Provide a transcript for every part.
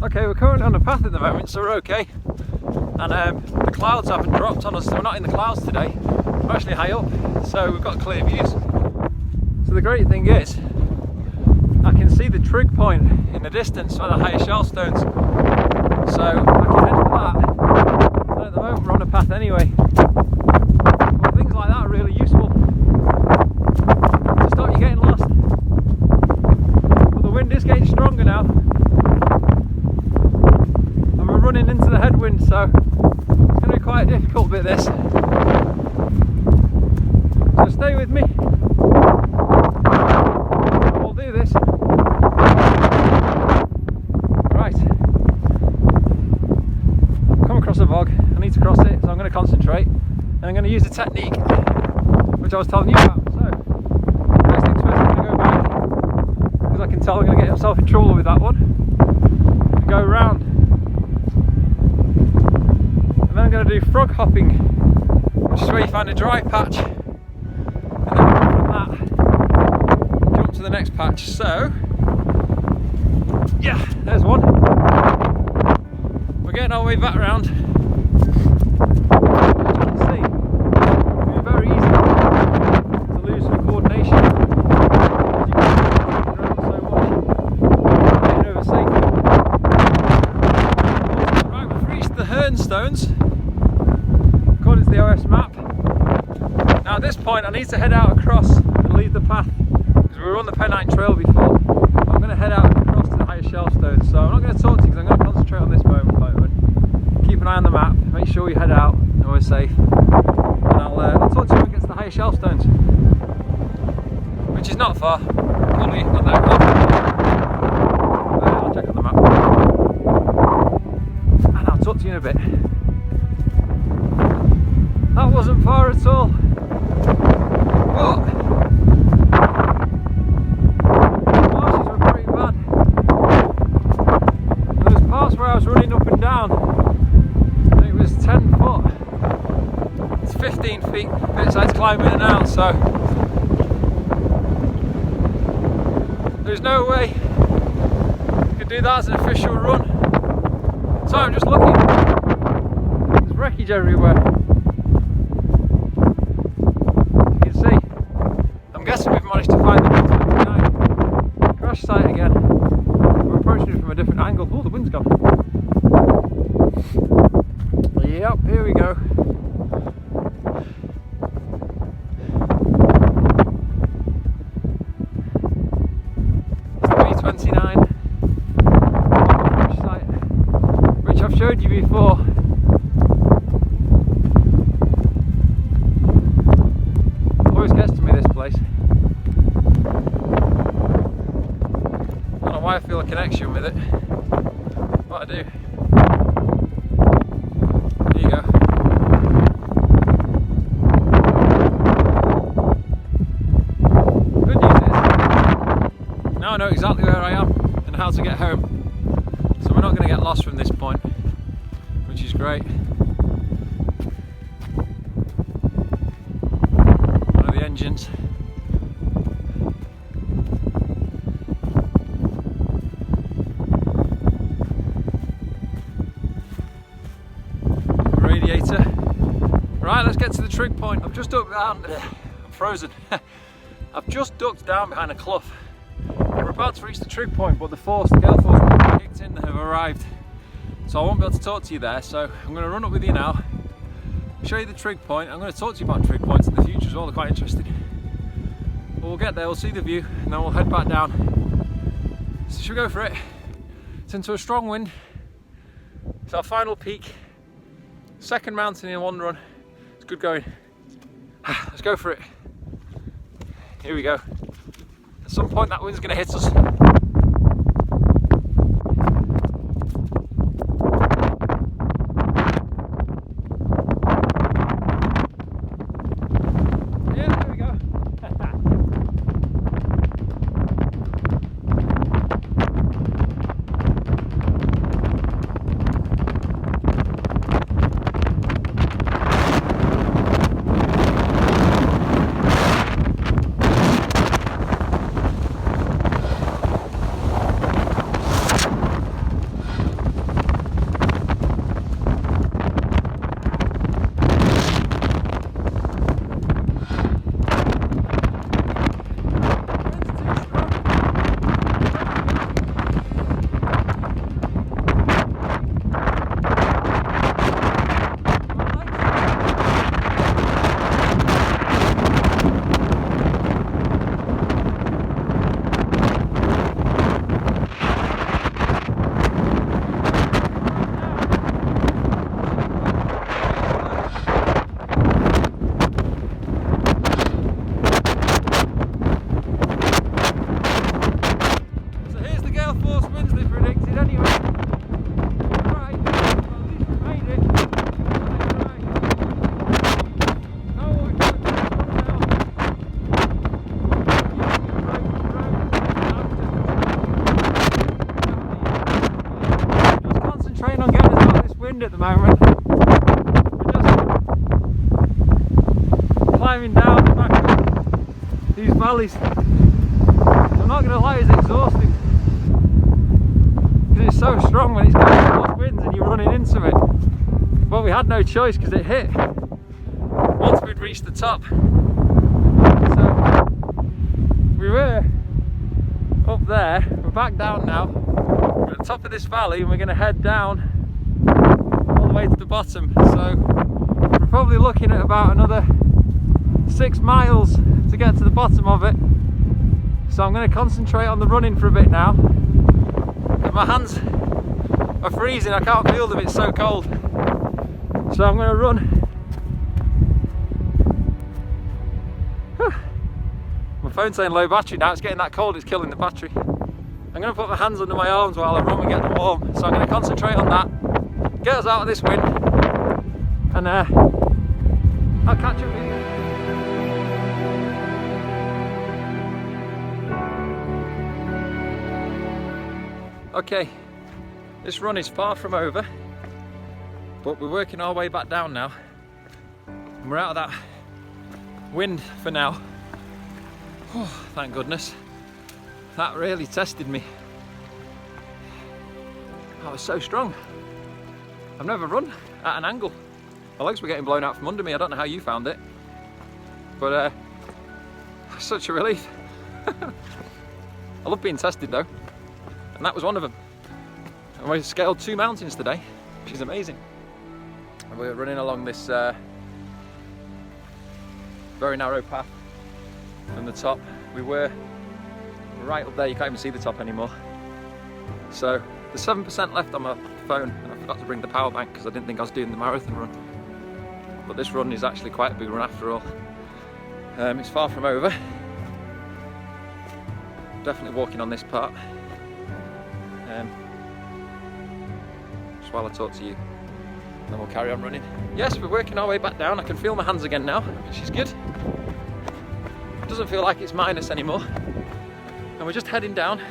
Okay, we're currently on the path at the moment, so we're okay. And the clouds haven't dropped on us, so we're not in the clouds today. We're actually high up, so we've got clear views. So the great thing is, I can see the trig point in the distance for the higher shell stones. So I can head for that. And at the moment we're on a path anyway. But things like that are really useful to stop you getting lost. But the wind is getting stronger now. And we're running into the headwind, so it's going to be quite a difficult bit this. So stay with me. We'll do this. Right. Come across a bog. I need to cross it, so I'm going to concentrate. And I'm going to use the technique which I was telling you about. So, first things first, I'm going to go back, because I can tell I'm going to get myself in trouble with that one. And go around. And then I'm going to do frog hopping, which is where you find a dry patch. And then from that, jump to the next patch. So, yeah, there's one. We're getting our way back round. Stones, according to the OS map. Now at this point I need to head out across and leave the path, because we were on the Pennine Trail before. I'm going to head out across to the higher shell stones, so I'm not going to talk to you because I'm going to concentrate on this moment. Keep an eye on the map, make sure we head out and we're safe, and I'll talk to you when we get to the higher shell stones, which is not far, probably not that far. I'll check on the map and I'll talk to you in a bit. That wasn't far at all. But the marshes were pretty bad. There was parts where I was running up and down and it was 10 foot. It's 15 feet, bits I had to climb in and out, so there's no way you could do that as an official run. So I'm just looking. There's wreckage everywhere. I'm guessing we've managed to find the WWII crash site again. We're approaching it from a different angle. Oh, the wind's gone. Yep, here we go. It's the B29 crash site, which I've showed you before. Always gets to me, this place. I don't know why I feel a connection with it, but I do. There you go. Good news is, now I know exactly where I am and how to get home. So we're not going to get lost from this point, which is great. One of the engines. Radiator. Right, let's get to the trig point. I've just ducked down. I'm frozen. I've just ducked down behind a clough. We're about to reach the trig point, but the Gale-Force kicked in and have arrived. So I won't be able to talk to you there, so I'm going to run up with you now, show you the trig point. I'm going to talk to you about trig points in the future as well, they're quite interesting. But we'll get there, we'll see the view, and then we'll head back down. So should we go for it? It's into a strong wind. It's our final peak. Second mountain in one run. It's good going. Let's go for it. Here we go. At some point that wind's going to hit us. Yeah, there we go. wind at the moment. We're just climbing down the back of these valleys. I'm not going to lie, it's exhausting because it's so strong when it's Gale-Force winds and you're running into it. But we had no choice because it hit once we'd reached the top. So we were up there, we're back down now. We're at the top of this valley and we're going to head down all the way to the bottom. So we're probably looking at about another 6 miles to get to the bottom of it. So I'm going to concentrate on the running for a bit now. And my hands are freezing, I can't feel them, it's so cold. So I'm going to run. My phone's saying low battery now, it's getting that cold, it's killing the battery. I'm going to put my hands under my arms while I run and get them warm. So I'm going to concentrate on that, get us out of this wind, and I'll catch up with you. Okay, this run is far from over, but we're working our way back down now. And we're out of that wind for now. Oh, thank goodness. That really tested me. That was so strong. I've never run at an angle. My legs were getting blown out from under me. I don't know how you found it, but such a relief. I love being tested though. And that was one of them. And we scaled 2 mountains today, which is amazing. And we're running along this very narrow path from the top. We were right up there, you can't even see the top anymore. So there's 7% left on my phone, and I forgot to bring the power bank because I didn't think I was doing the marathon run. But this run is actually quite a big run after all. It's far from over. Definitely walking on this part. Just while I talk to you, and then we'll carry on running. Yes, we're working our way back down. I can feel my hands again now, which is good. It doesn't feel like it's minus anymore. And we're just heading down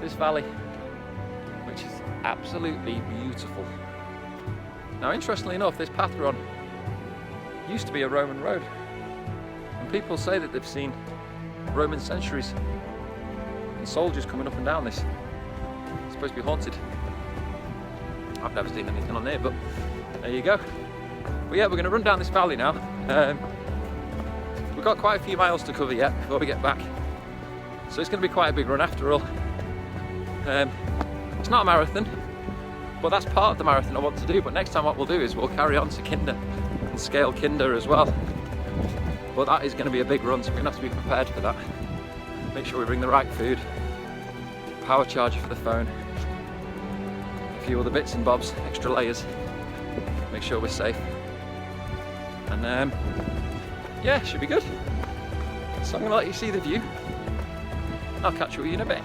this valley, which is absolutely beautiful. Now, interestingly enough, this path we're on used to be a Roman road, and people say that they've seen Roman sentries and soldiers coming up and down this. It's supposed to be haunted. I've never seen anything on there, but there you go. But yeah, we're going to run down this valley now. We've got quite a few miles to cover yet before we get back, so it's going to be quite a big run after all. It's not a marathon, but that's part of the marathon I want to do. But next time what we'll do is we'll carry on to Kinder and scale Kinder as well. But that is going to be a big run, so we're going to have to be prepared for that. Make sure we bring the right food, power charger for the phone, a few other bits and bobs, extra layers, make sure we're safe. And yeah, should be good. So I'm going to let you see the view. I'll catch you with you in a bit.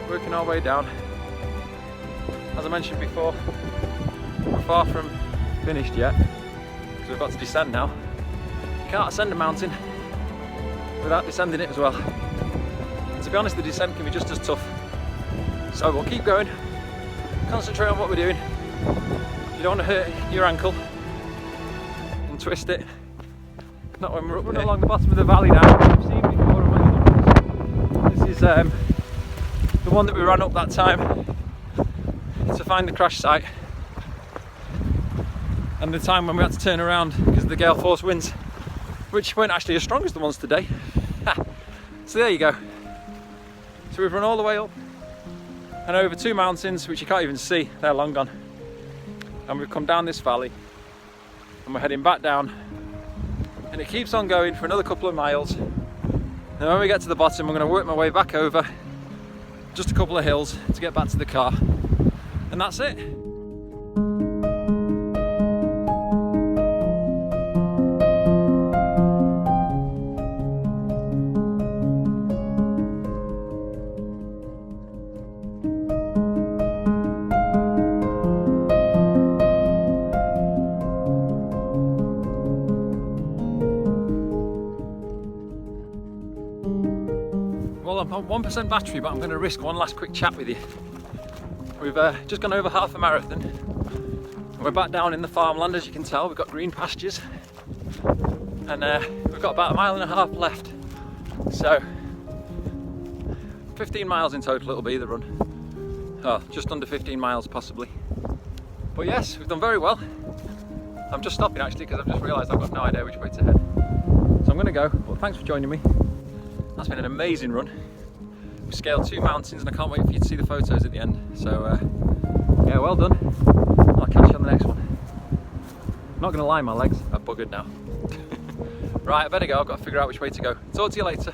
Working our way down. As I mentioned before, we're far from finished yet, because we've got to descend now. You can't ascend a mountain without descending it as well. And to be honest, the descent can be just as tough. So we'll keep going, concentrate on what we're doing. You don't want to hurt your ankle and twist it. Not when we're up running along the bottom of the valley now. I've seen before on my videos. This is the one that we ran up that time to find the crash site, and the time when we had to turn around because of the Gale-Force winds, which weren't actually as strong as the ones today. So there you go. So we've run all the way up and over 2 mountains which you can't even see, they're long gone, and we've come down this valley and we're heading back down, and it keeps on going for another couple of miles. And when we get to the bottom, I'm going to work my way back over just a couple of hills to get back to the car, and that's it. 1% battery, but I'm going to risk one last quick chat with you. We've just gone over half a marathon. We're back down in the farmland, as you can tell. We've got green pastures, and we've got about 1.5 miles left. So 15 miles in total it'll be, the run. Oh, just under 15 miles possibly. But yes, we've done very well. I'm just stopping actually because I've just realised I've got no idea which way to head. So I'm going to go, but thanks for joining me. That's been an amazing run. We scaled 2 mountains and I can't wait for you to see the photos at the end. So yeah, well done. I'll catch you on the next one. I'm not going to lie, my legs are buggered now. Right, I better go. I've got to figure out which way to go. Talk to you later.